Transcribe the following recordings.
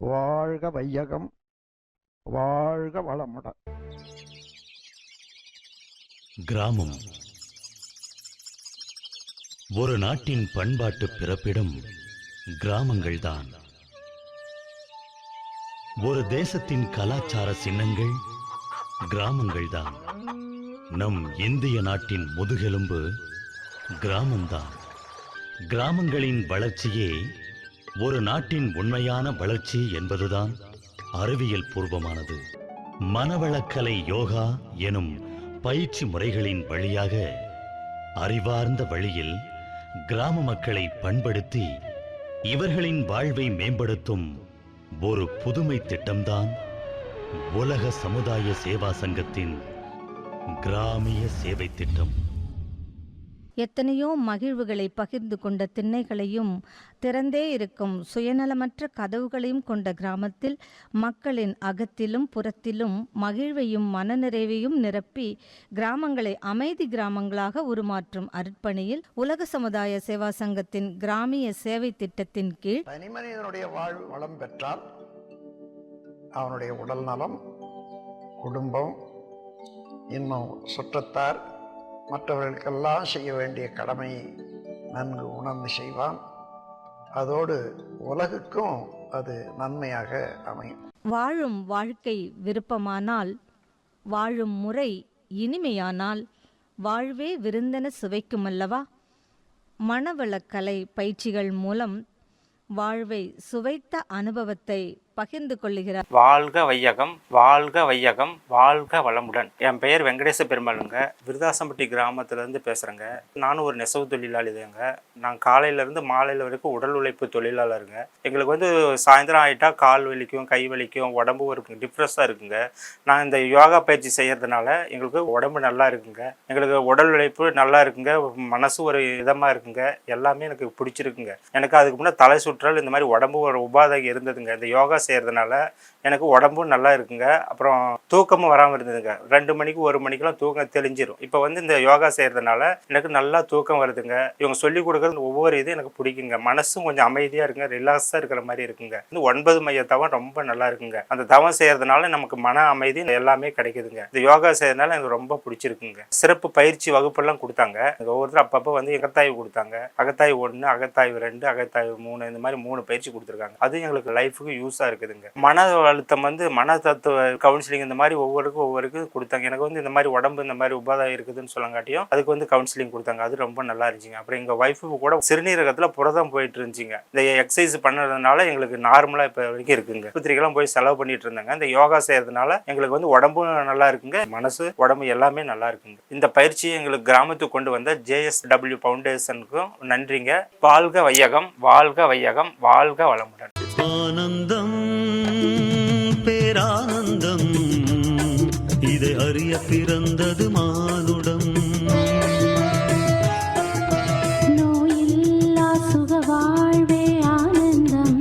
வாழ்க வையகம், வாழ்க வளமுடன். கிராமம் ஒரு நாட்டின் பண்பாட்டு பிறப்பிடம் கிராமங்கள்தான். ஒரு தேசத்தின் கலாச்சார சின்னங்கள் கிராமங்கள்தான். நம் இந்திய நாட்டின் முதுகெலும்பு கிராமம்தான். கிராமங்களின் வளர்ச்சியே ஒரு நாட்டின் உண்மையான வளர்ச்சி என்பதுதான் அறிவியல் பூர்வமானது. மனவளக்கலை யோகா எனும் பயிற்சி முறைகளின் வழியாக அறிவார்ந்த வழியில் கிராம மக்களை பண்படுத்தி இவர்களின் வாழ்வை மேம்படுத்தும் ஒரு புதுமை திட்டம்தான் உலக சமுதாய சேவா சங்கத்தின் கிராமிய சேவை திட்டம். எத்தனையோ மகிழ்வுகளை பகிர்ந்து கொண்ட திண்ணைகளையும் திறந்தே இருக்கும் சுயநலமற்ற கதவுகளையும் கொண்ட கிராமத்தில் மக்களின் அகத்திலும் புறத்திலும் மகிழ்வையும் மனநிறைவையும் நிரப்பி கிராமங்களை அமைதி கிராமங்களாக உருமாற்றும் அர்ப்பணியில் உலக சமுதாய சேவா சங்கத்தின் கிராமிய சேவை திட்டத்தின் கீழ் தனிமனிதனுடைய வாழ்வு வளம் பெற்றால் அவனுடைய உடல் நலம், குடும்பம், இன்னும் சுற்றத்தார், மற்றவர்களுக்கெல்லாம் செய்ய வேண்டிய கடமையை நன்கு உணர்ந்து செய்வான். அதோடு உலகுக்கும் அது நன்மையாக அமையும். வாழும் வாழ்க்கை விருப்பமானால், வாழும் முறை இனிமையானால் வாழ்வே விருந்தென சுவைக்குமல்லவா? மனவளக்கலை பயிற்சிகள் மூலம் வாழ்வை சுவைத்த அனுபவத்தை பகிர்ந்து கொள்ளுகிறார். வாழ்க வையகம், வாழ்க வையகம், வாழ்க வளமுடன். என் பெயர் வெங்கடேச பெருமாளுங்க. விருதாசம்பட்டி கிராமத்திலேருந்து பேசுகிறேங்க. நானும் ஒரு நெசவு தொழிலாளி தாங்க. நான் காலையிலேருந்து மாலையில் வரைக்கும் உடல் உழைப்பு தொழிலாளருங்க. எங்களுக்கு வந்து சாயந்தரம் ஆகிட்டா கால் வலிக்கும், கை வலிக்கும், உடம்பு ஒரு டிஃப்ரெஸ்ஸாக இருக்குங்க. நான் இந்த யோகா பயிற்சி செய்கிறதுனால எங்களுக்கு உடம்பு நல்லா இருக்குங்க. எங்களுக்கு உடல் உழைப்பு நல்லா இருக்குங்க. மனசு ஒரு இதமாக இருக்குங்க. எல்லாமே எனக்கு பிடிச்சிருக்குங்க. எனக்கு அதுக்கு முன்னே தலை சுற்றல், இந்த மாதிரி உடம்பு ஒரு உபாதை இருந்ததுங்க. இந்த யோகா செய்கிறதுனால எனக்கு உடம்பும் நல்லா இருக்குங்க. அப்புறம் தூக்கமும் வராமல் இருந்ததுங்க. 2 மணிக்கு 1 மணிக்கெல்லாம் தூக்கம் தெளிஞ்சிடும். இப்போ வந்து இந்த யோகா செய்கிறதுனால எனக்கு நல்லா தூக்கம் வருதுங்க. இவங்க சொல்லிக் கொடுக்குறது ஒவ்வொரு இது எனக்கு பிடிக்குங்க. மனசும் கொஞ்சம் அமைதியாக இருக்குங்க, ரிலாக்ஸாக இருக்கிற மாதிரி இருக்குங்க. இந்த 9 மைய தவம் ரொம்ப நல்லா இருக்குங்க. அந்த தவம் செய்கிறதுனால நமக்கு மன அமைதி எல்லாமே கிடைக்குதுங்க. இந்த யோகா செய்கிறதுனால எனக்கு ரொம்ப பிடிச்சிருக்குங்க. சிறப்பு பயிற்சி வகுப்பெல்லாம் கொடுத்தாங்க. ஒவ்வொருத்தரும் அப்பப்போ வந்து அகத்தாய்வு கொடுத்தாங்க. அகத்தாய்வு 1, அகத்தாய்வு 2, அகத்தாய்வு 3, இந்த மாதிரி 3 பயிற்சி கொடுத்துருக்காங்க. அது எங்களுக்கு லைஃபுக்கு யூஸாக இருக்குதுங்க. மன அழுத்தம் வந்து மன தத்துவ கவுன்சிலிங் இந்த மாதிரி ஒவ்வொருக்கு கொடுத்தாங்க. எனக்கு வந்து இந்த மாதிரி உடம்பு இந்த மாதிரி உபாதை இருக்குதுன்னு சொல்லங்காட்டியும் அதுக்கு வந்து கவுன்சிலிங் கொடுத்தாங்க. அது ரொம்ப நல்லா இருந்துச்சுங்க. அப்புறம் எங்கள் ஒய்ஃபுக்கு கூட சிறுநீரகத்தில் புரதம் போயிட்டு இருந்துச்சுங்க. இந்த எக்ஸசைஸ் பண்ணுறதுனால எங்களுக்கு நார்மலாக இப்போ வரைக்கும் இருக்குங்க. ஆஸ்பத்திரிக்கெல்லாம் போய் செலவு பண்ணிட்டு இருந்தாங்க. இந்த யோகா செய்யறதுனால எங்களுக்கு வந்து உடம்பும் நல்லா இருக்குங்க, மனசு உடம்பு எல்லாமே நல்லா இருக்குங்க. இந்த பயிற்சியை எங்களுக்கு கிராமத்துக்கு கொண்டு வந்த JSW ஃபவுண்டேஷனுக்கும் நன்றிங்க. வாழ்க வையகம், வாழ்க வையகம், வாழ்க வளமுடன். ஆனந்தம் பேரானந்தம், இதை அறிய பிறந்தது மானுடம். நோயில்லா சுக வாழ்வே ஆனந்தம்,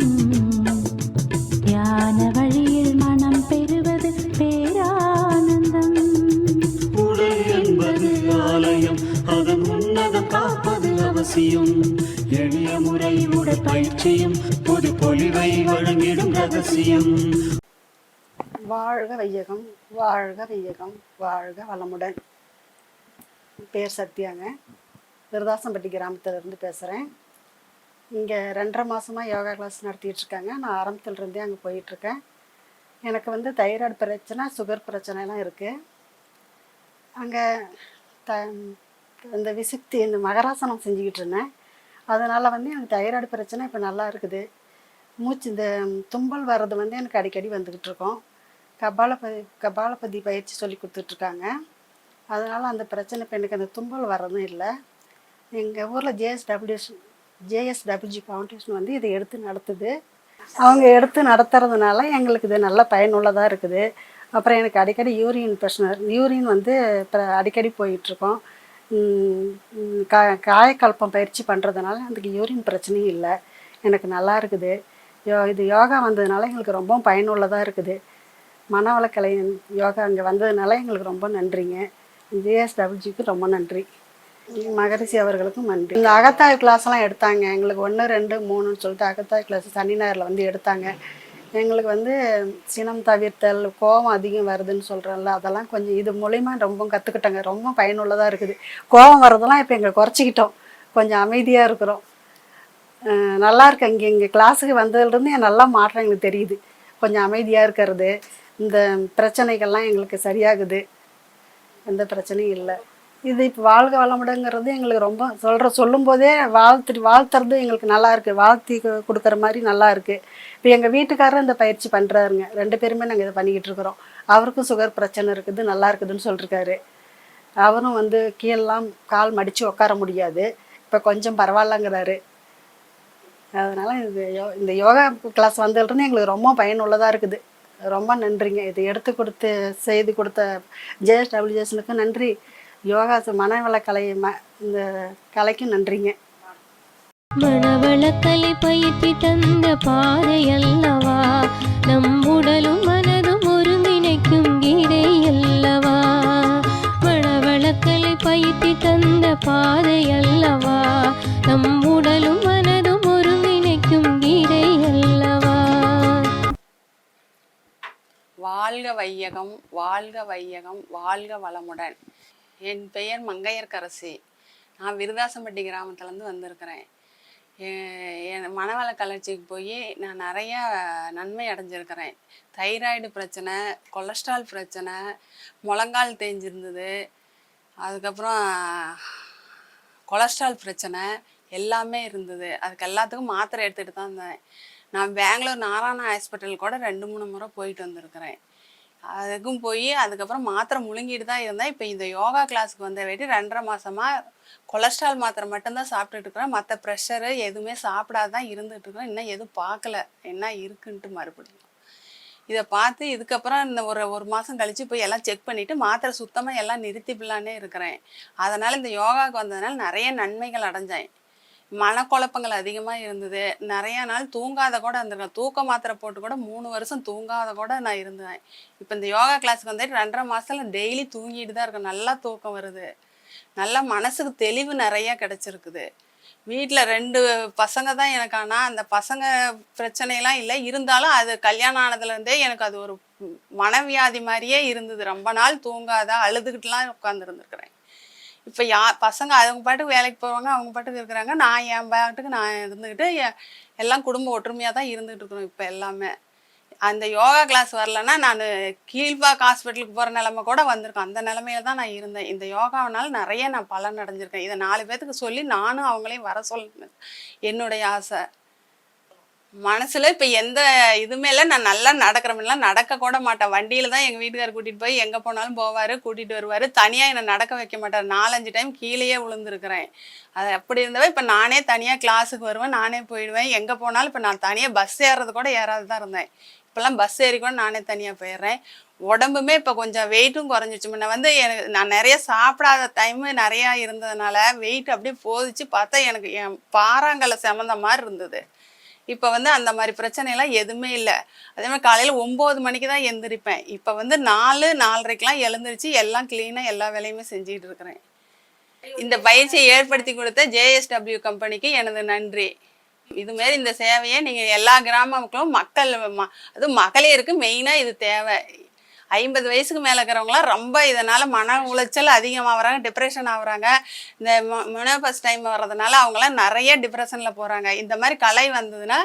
ஞான வழியில் மனம் பெறுவது பேரானந்தம். உடல் என்பது ஆலயம், அதன் உன்னதம் காப்பது அவசியம். எளிய முறை உடற்பயிற்சியும் பொது பொலிவை வழங்கிடும் ரகசியம். வாழ்க வையகம், வாழ்க வையகம், வாழ்க வளமுடன். பேர் சத்யாங்க. விருதாசம்பட்டி கிராமத்திலேருந்து பேசுகிறேன். இங்கே 2.5 மாதமாக யோகா கிளாஸ் நடத்திட்டுருக்காங்க. நான் ஆரம்பத்துலேருந்தே அங்கே போயிட்டுருக்கேன். எனக்கு வந்து தைராய்டு பிரச்சனை, சுகர் பிரச்சனைலாம் இருக்குது. அங்கே இந்த விசுக்தி, இந்த மகராசனம் செஞ்சுக்கிட்டு இருந்தேன். அதனால் வந்து எனக்கு தைராய்டு பிரச்சனை இப்போ நல்லா இருக்குது. மூச்சு இந்த தும்பல் வர்றது வந்து எனக்கு அடிக்கடி வந்துக்கிட்டு இருக்கோம். கபாலபதி பயிற்சி சொல்லி கொடுத்துட்ருக்காங்க. அதனால் அந்த பிரச்சனை இப்போ எனக்கு அந்த தும்பல் வர்றதும் இல்லை. எங்கள் ஊரில் JSWG ஃபவுண்டேஷன் வந்து இதை எடுத்து நடத்துது. அவங்க எடுத்து நடத்துறதுனால எங்களுக்கு இது நல்ல பயனுள்ளதாக இருக்குது. அப்புறம் எனக்கு அடிக்கடி யூரின் வந்து இப்போ அடிக்கடி போயிட்டுருக்கோம். காயக்கல்பம் பயிற்சி பண்ணுறதுனால அதுக்கு யூரின் பிரச்சனையும் இல்லை. எனக்கு நல்லா இருக்குது. இது யோகா வந்ததுனால எங்களுக்கு ரொம்ப பயனுள்ளதாக இருக்குது. மனவளக்கலை யோகா அங்கே வந்ததுனால எங்களுக்கு ரொம்ப நன்றிங்க. JSWGக்கு ரொம்ப நன்றி. மகரிஷி அவர்களுக்கும் நன்றி. இந்த அகத்தாய்வு கிளாஸ்லாம் எடுத்தாங்க. எங்களுக்கு 1, 2, 3ன்னு சொல்லிட்டு அகத்தாய்வு கிளாஸ் சனி ஞாயிறில் வந்து எடுத்தாங்க. எங்களுக்கு வந்து சினம் தவிர்த்தல், கோபம் அதிகம் வருதுன்னு சொல்கிறேன்ல, அதெல்லாம் கொஞ்சம் இது மூலிமா ரொம்ப கற்றுக்கிட்டோங்க. ரொம்ப பயனுள்ளதாக இருக்குது. கோபம் வர்றதெல்லாம் இப்போ எங்களுக்கு குறைச்சிக்கிட்டோம். கொஞ்சம் அமைதியாக இருக்கிறோம். நல்லா இருக்கு. இங்கே கிளாஸுக்கு வந்ததுலேருந்து நல்லா மாற்றம் எங்களுக்கு தெரியுது. கொஞ்சம் அமைதியாக இருக்கிறது, இந்த பிரச்சனைகள்லாம் எங்களுக்கு சரியாகுது. எந்த பிரச்சனையும் இல்லை. இது இப்போ வாழ்க வளமுடங்கிறது எங்களுக்கு ரொம்ப சொல்லும்போதே வாழ்த்துறது எங்களுக்கு நல்லா இருக்குது. வாழ்த்தி கொடுக்குற மாதிரி நல்லா இருக்குது. இப்போ எங்கள் வீட்டுக்காரரும் இந்த பயிற்சி பண்ணுறாருங்க. 2 பேருமே நாங்கள் இதை பண்ணிக்கிட்டு இருக்கிறோம். அவருக்கும் சுகர் பிரச்சனை இருக்குது, நல்லா இருக்குதுன்னு சொல்லியிருக்காரு. அவரும் வந்து கீழெல்லாம் கால் மடித்து உட்கார முடியாது, இப்போ கொஞ்சம் பரவாயில்லங்கிறாரு. அதனால் இந்த யோகா கிளாஸ் வந்ததுலேருந்து எங்களுக்கு ரொம்ப பயனுள்ளதாக இருக்குது. ரொம்ப நன்றிங்க. இதை எடுத்து கொடுத்து செய்து கொடுத்த ஜேஎஸ்டபிள்யூஎஸ்னுக்கு நன்றி. யோகா மனவளக்கலை இந்த கலைக்கும் நன்றிங்க. மனவளக்கலை பயிற்சி தந்த பாதை அல்லவா, நம் உடலும் மனதும் ஒருங்கிணைக்கும் கீதை அல்லவா. மனவளக்கலை பயிற்சி தந்த பாதை அல்லவா, நம் உடலும் மனதும் ஒருங்கிணைக்கும் கீதை அல்லவா. வாழ்க வையகம், வாழ்க வையகம், வாழ்க வளமுடன். என் பெயர் மங்கையர்க்கரசி. நான் விருதாசம்பட்டி கிராமத்துலேருந்து வந்திருக்கிறேன். என் மனவள கலர்ச்சிக்கு போய் நான் நிறையா நன்மை அடைஞ்சிருக்கிறேன். தைராய்டு பிரச்சனை, கொலஸ்ட்ரால் பிரச்சனை, முழங்கால் தேஞ்சிருந்தது, அதுக்கப்புறம் கொலஸ்ட்ரால் பிரச்சனை எல்லாமே இருந்தது. அதுக்கு எல்லாத்துக்கும் மாத்திரை எடுத்துகிட்டு தான் இருந்தேன். நான் பெங்களூர் நாராயணா ஹாஸ்பிட்டல் கூட 2-3 முறை போயிட்டு வந்திருக்கிறேன். அதுக்கும் போய் அதுக்கப்புறம் மாத்திரை முழுங்கிட்டு தான் இருந்தேன். இப்போ இந்த யோகா கிளாஸுக்கு வந்த வேண்டி 2.5 மாதமாக கொலஸ்ட்ரால் மாத்திரை மட்டும்தான் சாப்பிட்டுட்டு இருக்கிறேன். மற்ற ப்ரெஷரு எதுவுமே சாப்பிடாத தான் இருந்துகிட்டு இருக்கிறேன். இன்னும் எதுவும் பார்க்கல என்ன இருக்குன்ட்டு. மறுபடியும் இதை பார்த்து இதுக்கப்புறம் இந்த ஒரு மாதம் கழித்து போய் எல்லாம் செக் பண்ணிவிட்டு மாத்திரை சுத்தமாக எல்லாம் நிறுத்திப்பிடலான்னே இருக்கிறேன். அதனால் இந்த யோகாவுக்கு வந்ததுனால நிறைய நன்மைகள் அடைஞ்சேன். மனக்குழப்பங்கள் அதிகமாக இருந்தது. நிறையா நாள் தூங்காத கூட இருந்திருக்கேன். தூக்க மாத்திரை போட்டு கூட 3 வருஷம் தூங்காத கூட நான் இருந்தேன். இப்போ இந்த யோகா கிளாஸுக்கு வந்துட்டு 2.5 மாதத்தில் டெய்லி தூங்கிட்டு தான் இருக்கேன். நல்லா தூக்கம் வருது, நல்லா மனசுக்கு தெளிவு நிறையா கிடச்சிருக்குது. வீட்டில் 2 பசங்க தான் எனக்கு. ஆனால் அந்த பசங்க பிரச்சனையெல்லாம் இல்லை, இருந்தாலும் அது கல்யாணம் ஆனதுலேருந்தே எனக்கு அது ஒரு மனவியாதி மாதிரியே இருந்தது. ரொம்ப நாள் தூங்காத அழுதுகிட்டுலாம் உட்காந்துருந்துருக்குறேன். இப்போ பசங்க அவங்க பாட்டுக்கு வேலைக்கு போவாங்க, அவங்க பாட்டுக்கு இருக்கிறாங்க. நான் என் பாட்டுக்கு நான் இருந்துக்கிட்டு எல்லாம் குடும்ப ஒற்றுமையாக தான் இருந்துகிட்டு இருக்கிறோம். இப்போ எல்லாமே அந்த யோகா கிளாஸ் வரலன்னா நான் கீழ்பாக் ஹாஸ்பிட்டலுக்கு போகிற நிலமை கூட வந்திருக்கேன். அந்த நிலமையில தான் நான் இருந்தேன். இந்த யோகாவனால நிறைய நான் பலன் அடைஞ்சிருக்கேன். இதை 4 பேத்துக்கு சொல்லி நானும் அவங்களையும் வர சொல்லணும் என்னுடைய ஆசை. மனசில் இப்போ எந்த இதுவுமே இல்லை. நான் நல்லா நடக்கிறமெல்லாம் நடக்க கூட மாட்டேன். வண்டியில் தான் எங்கள் வீட்டுக்காரர் கூட்டிகிட்டு போய் எங்கே போனாலும் போவார், கூட்டிகிட்டு வருவார். தனியாக என்னை நடக்க வைக்க மாட்டார். 4-5 டைம் கீழேயே விழுந்துருக்கிறேன். அது அப்படி இருந்தவ இப்போ நானே தனியாக கிளாஸுக்கு வருவேன், நானே போயிடுவேன். எங்கே போனாலும் இப்போ நான் தனியாக பஸ் ஏறுறது கூட ஏறாது தான் இருந்தேன். இப்போல்லாம் பஸ் ஏறி கூட நானே தனியாக போயிடுறேன். உடம்புமே இப்போ கொஞ்சம் வெயிட்டும் குறைஞ்சிச்சு. முன்ன வந்து நான் நிறைய சாப்பிடாத டைமு நிறையா இருந்ததுனால வெயிட் அப்படியே போதிச்சு பார்த்தா எனக்கு என் பாறாங்கல்ல செமந்த மாதிரி இருந்தது. இப்போ வந்து அந்த மாதிரி பிரச்சனைலாம் எதுவுமே இல்லை. அதே மாதிரி காலையில் 9 மணிக்கு தான் எழுந்திரிப்பேன். இப்போ வந்து 4-4:30க்கெலாம் எழுந்திரிச்சு எல்லாம் க்ளீனாக எல்லா வேலையுமே செஞ்சுக்கிட்டு இருக்கிறேன். இந்த பயிற்சியை ஏற்படுத்தி கொடுத்த ஜேஎஸ்டபிள்யூ கம்பெனிக்கு எனது நன்றி. இதுமாரி இந்த சேவையை நீங்கள் எல்லா கிராம மக்களும் அதுவும் மகளிருக்கு மெயினாக இது தேவை. 50 வயசுக்கு மேலே இருக்கிறவங்களாம் ரொம்ப இதனால் மன உளைச்சல் அதிகமாகறாங்க, டிப்ரெஷன் ஆகுறாங்க. இந்த மெனோபாஸ் டைம் வர்றதுனால அவங்களாம் நிறைய டிப்ரெஷனில் போகிறாங்க. இந்த மாதிரி கலை வந்ததுன்னா,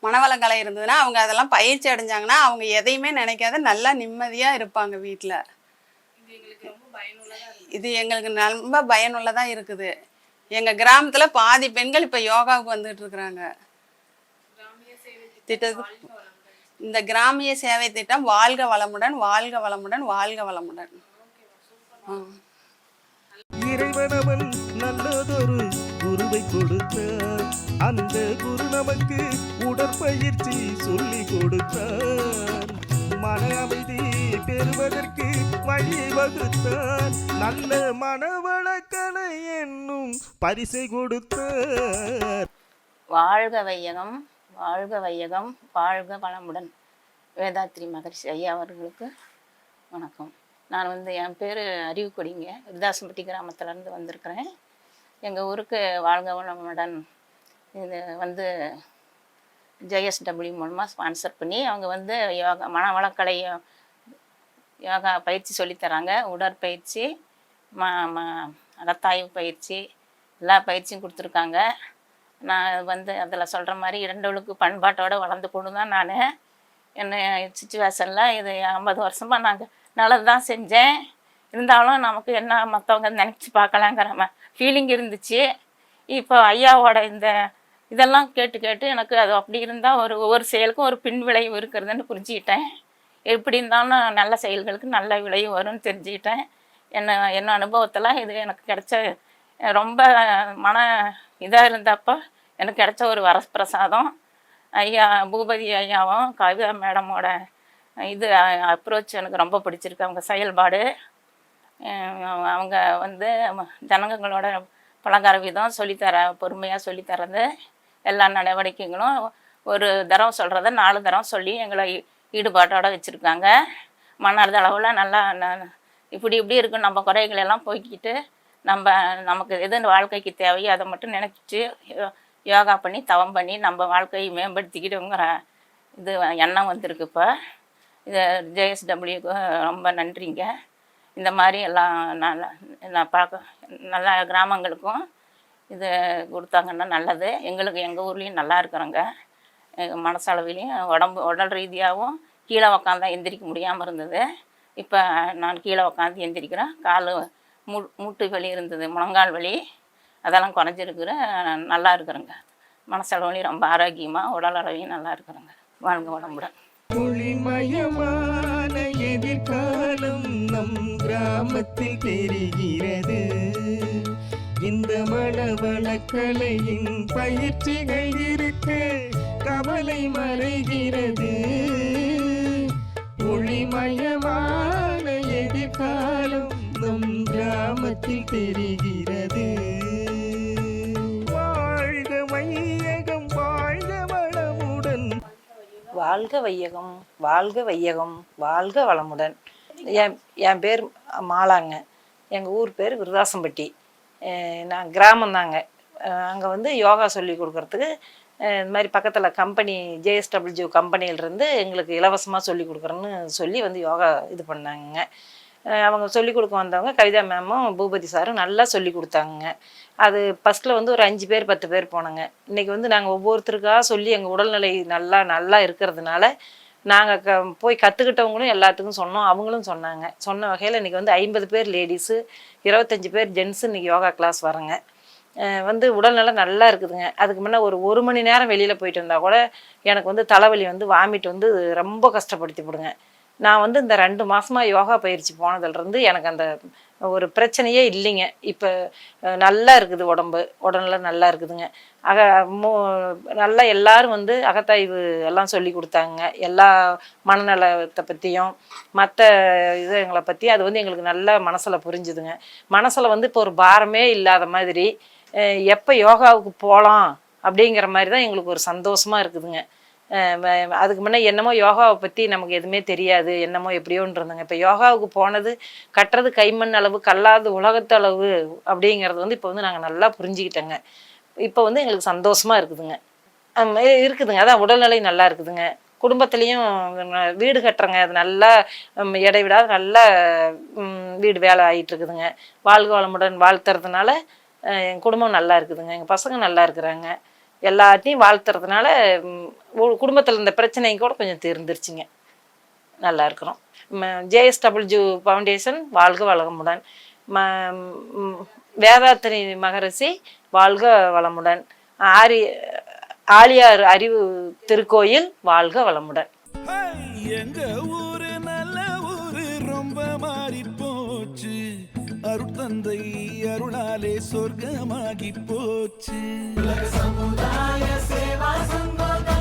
மனவள கலை இருந்ததுன்னா அவங்க அதெல்லாம் பயிற்சி அடைஞ்சாங்கன்னா அவங்க எதையுமே நினைக்காத நல்லா நிம்மதியாக இருப்பாங்க வீட்டில். இது எங்களுக்கு ரொம்ப பயனுள்ளதாக இருக்குது. எங்கள் கிராமத்தில் பாதி பெண்கள் இப்போ யோகாவுக்கு வந்துட்டு இருக்கிறாங்க. இந்த கிராமிய சேவை திட்டம் வாழ்க வளமுடன், வாழ்க வளமுடன், வாழ்க வளமுடன். இறைவனவன் நல்லதொரு குருவை கொடுத்தார். அந்த குரு நமக்கு உடற்பயிற்சி சொல்லி கொடுத்தார். மன அமைதி பெறுவதற்கு வழியை வகுத்தார். நல்ல மனவளக்கலை என்னும் பரிசை கொடுத்தார். வாழ்க வையகம், வாழ்க வையகம், வாழ்க வளமுடன். வேதாத்ரி மகரிஷி ஐயா அவர்களுக்கு வணக்கம். நான் வந்து என் பேர் அறிவுக்கொடிங்க. விருதாசம்பட்டி கிராமத்துலேருந்து வந்திருக்கிறேன். எங்கள் ஊருக்கு வாழ்க வளமுடன் இது வந்து ஜேஎஸ்டபிள்யூ மூலமாக ஸ்பான்சர் பண்ணி அவங்க வந்து யோகா மனவளக்கலை யோகா பயிற்சி சொல்லித்தராங்க. உடற்பயிற்சி, அகத்தாய்வு பயிற்சி, எல்லா பயிற்சியும் கொடுத்துருக்காங்க. நான் வந்து அதில் சொல்கிற மாதிரி இரண்டொழுக்கு பண்பாட்டோடு வளர்ந்து கொண்டு தான் நான் என்ன சுச்சுவேஷனில் இது 50 வருஷமாக நாங்கள் நல்லது தான் செஞ்சேன். இருந்தாலும் நமக்கு என்ன மற்றவங்க நினச்சி பார்க்கலாங்கிற ஃபீலிங் இருந்துச்சு. இப்போ ஐயாவோட இந்த இதெல்லாம் கேட்டு கேட்டு எனக்கு அது அப்படி இருந்தால் ஒவ்வொரு செயலுக்கும் ஒரு பின் விளைவு இருக்கிறதுன்னு புரிஞ்சுக்கிட்டேன். எப்படி இருந்தாலும் நல்ல செயல்களுக்கு நல்ல விளைவு வரும்னு தெரிஞ்சுக்கிட்டேன். என்ன அனுபவத்தில் இது எனக்கு கிடைச்ச ரொம்ப மன இதாக இருந்தப்போ எனக்கு கிடைச்ச ஒரு வரப்பிரசாதம். ஐயா பூபதி ஐயாவும் கவிதா மேடமோட இது அப்ரோச் எனக்கு ரொம்ப பிடிச்சிருக்கு. அவங்க செயல்பாடு, அவங்க வந்து ஜனங்களோட பழகார விதம் பொறுமையாக சொல்லித்தரது, எல்லா நடவடிக்கைகளும் ஒரு தரம் சொல்கிறத 4 தரம் சொல்லி எங்களை ஈடுபாட்டோடு வச்சுருக்காங்க. மனதளவில் நல்லா இப்படி இருக்கும் நம்ம குறைகளெல்லாம் போய்க்கிட்டு நமக்கு எது வாழ்க்கைக்கு தேவையோ அதை மட்டும் நினச்சிட்டு யோகா பண்ணி தவம் பண்ணி நம்ம வாழ்க்கையை மேம்படுத்திக்கிட்டுங்கிற இது எண்ணம் வந்திருக்கு. இப்போ இது ஜேஎஸ்டபிள்யூக்கு ரொம்ப நன்றிங்க. இந்த மாதிரி எல்லாம் நான் நல்லா கிராமங்களுக்கும் இது கொடுத்தாங்கன்னா நல்லது. எங்கள் ஊர்லேயும் நல்லா இருக்கிறோங்க. மனசளவிலையும் உடல் ரீதியாகவும் கீழே உக்காந்தா எந்திரிக்க முடியாமல் இருந்தது. இப்போ நான் கீழே உக்காந்து எந்திரிக்கிறேன். கால் மூட்டு வலி இருந்தது, முழங்கால் வலி, அதெல்லாம் குறைஞ்சிருக்குற. நல்லா இருக்கிறேங்க. மனசளவுலையும் ரொம்ப ஆரோக்கியமாக, உடல் அளவையும் நல்லா இருக்கிறேங்க. வாழ்க வளமுடன். ஒளிமயமான எதிர்காலம் நம் கிராமத்தில் தெரிகிறது. இந்த மனவளக்கலையின் பயிற்சிகள் இருக்க கவலை மறைகிறது. ஒளிமயமான எதிர்காலம் நம் கிராமத்தில் தெரிகிறது. வாழ்க வையகம், வாழ்க வளமுடன். வாழ்க வையகம், வாழ்க வையகம், வாழ்க வளமுடன். என் பேர் மாலாங்க. எங்கள் ஊர் பேர் விருதாசம்பட்டி. நான் கிராமந்தாங்க. அங்கே வந்து யோகா சொல்லி கொடுக்குறதுக்கு இந்த மாதிரி பக்கத்தில் கம்பெனி ஜேஎஸ்டபிள்யூ கம்பெனியிலேருந்து எங்களுக்கு இலவசமாக சொல்லி கொடுக்குறேன்னு சொல்லி வந்து யோகா இது பண்ணாங்க. அவங்க சொல்லிக் கொடுக்க வந்தவங்க கவிதா மேமும் பூபதி சாரும் நல்லா சொல்லி கொடுத்தாங்க. அது ஃபஸ்ட்டில் வந்து ஒரு 5 பேர் 10 பேர் போனாங்க. இன்றைக்கி வந்து நாங்கள் ஒவ்வொருத்தருக்காக சொல்லி எங்கள் உடல்நிலை நல்லா இருக்கிறதுனால நாங்கள் போய் கற்றுக்கிட்டவங்களும் எல்லாத்துக்கும் சொன்னோம். அவங்களும் சொன்ன வகையில் இன்றைக்கி வந்து 50 பேர் லேடிஸு, 25 பேர் ஜென்ஸு இன்றைக்கி யோகா கிளாஸ் வரங்க. வந்து உடல்நலை நல்லா இருக்குதுங்க. அதுக்கு முன்னே ஒரு மணி நேரம் வெளியில் போயிட்டு வந்தால் கூட எனக்கு வந்து தலைவலி வந்து வாமிட் வந்து ரொம்ப கஷ்டப்படுத்தி போடுங்க. நான் வந்து இந்த 2 மாதமாக யோகா பயிற்சி போனதுலேருந்து எனக்கு அந்த ஒரு பிரச்சனையே இல்லைங்க. இப்போ நல்லா இருக்குது, உடல்நல நல்லா இருக்குதுங்க. நல்லா எல்லாரும் வந்து அகத்தாய்வு எல்லாம் சொல்லி கொடுத்தாங்க. எல்லா மனநலத்தை பற்றியும் மற்ற இதுங்களை பற்றி அது வந்து எங்களுக்கு நல்ல மனசில் புரிஞ்சுதுங்க. மனசில் வந்து இப்போ ஒரு பாரமே இல்லாத மாதிரி எப்போ யோகாவுக்கு போகலாம் அப்படிங்கிற மாதிரி தான் எங்களுக்கு ஒரு சந்தோஷமாக இருக்குதுங்க. அதுக்கு முன்னே என்னமோ யோகாவை பற்றி நமக்கு எதுவுமே தெரியாது, என்னமோ எப்படியோன்னு இருந்தாங்க. இப்போ யோகாவுக்கு போனது கட்டுறது கைமண் அளவு, கல்லாது உலகத்தளவு அப்படிங்கிறது வந்து இப்போ வந்து நாங்கள் நல்லா புரிஞ்சுக்கிட்டோங்க. இப்போ வந்து எங்களுக்கு சந்தோஷமாக இருக்குதுங்க. அதான் உடல்நிலை நல்லா இருக்குதுங்க. குடும்பத்துலேயும் வீடு கட்டுறங்க, அது நல்லா இடைவிடாது நல்லா வீடு வேலை ஆகிட்டு இருக்குதுங்க. வாழ்க வளமுடன் வாழ்த்துறதுனால என் குடும்பம் நல்லா இருக்குதுங்க. எங்கள் பசங்க நல்லா இருக்கிறாங்க. எல்லாத்தையும் வாழ்த்துறதுனால குடும்பத்தில் இருந்த பிரச்சனையும் கூட கொஞ்சம் தீர்ந்துருச்சுங்க. நல்லா இருக்கிறோம். ஜேஎஸ்டபிள்யூ ஃபவுண்டேஷன் வாழ்க வளமுடன். வேதாத்திரி மகரிஷி வாழ்க வளமுடன். ஆழியார் அறிவு திருக்கோயில் வாழ்க வளமுடன். எங்க ஊரு நல்ல ஊரு, ரொம்ப மாறி போச்சு. அருட்தந்தை அருளாலே சொர்க்கமாகி போச்சு. சமுதாய சேவா சங்கம்